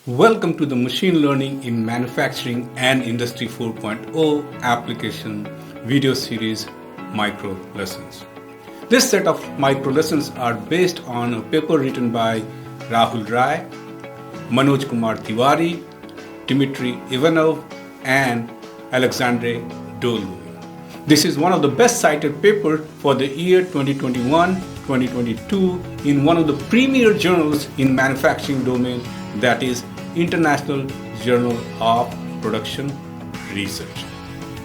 Welcome to the Machine Learning in Manufacturing and Industry 4.0 application video series Micro Lessons. This set of micro lessons are based on a paper written by Rahul Rai, Manoj Kumar Tiwari, Dmitry Ivanov, and Alexandre Dolu. This is one of the best cited papers for the year 2021-2022 in one of the premier journals in manufacturing domain, that is International Journal of Production Research.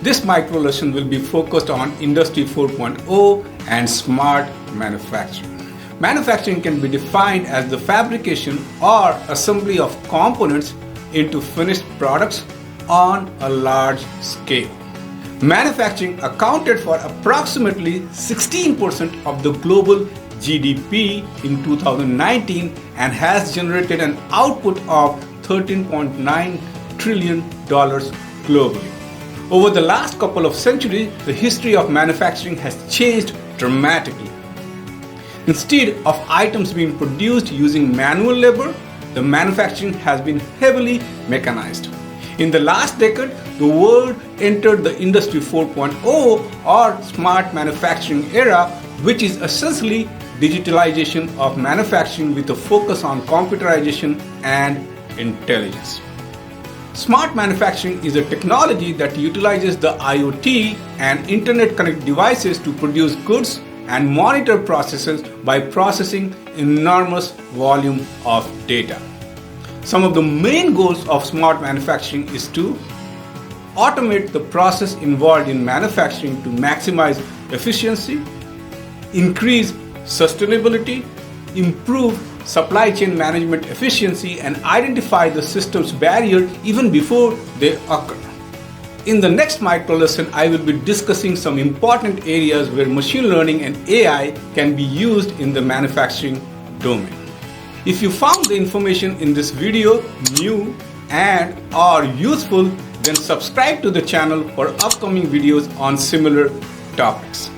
This micro lesson will be focused on Industry 4.0 and smart manufacturing. Manufacturing can be defined as the fabrication or assembly of components into finished products on a large scale. Manufacturing accounted for approximately 16% of the global GDP in 2019 and has generated an output of $13.9 trillion globally. Over the last couple of centuries, the history of manufacturing has changed dramatically. Instead of items being produced using manual labor, the manufacturing has been heavily mechanized. In the last decade, the world entered the Industry 4.0 or smart manufacturing era, which is essentially digitalization of manufacturing with a focus on computerization and intelligence. Smart manufacturing is a technology that utilizes the IoT and internet connected devices to produce goods and monitor processes by processing enormous volume of data. Some of the main goals of smart manufacturing is to automate the process involved in manufacturing to maximize efficiency, increase sustainability, improve supply chain management efficiency, and identify the system's barriers even before they occur. In the next micro lesson, I will be discussing some important areas where machine learning and AI can be used in the manufacturing domain. If you found the information in this video new and or useful, then subscribe to the channel for upcoming videos on similar topics.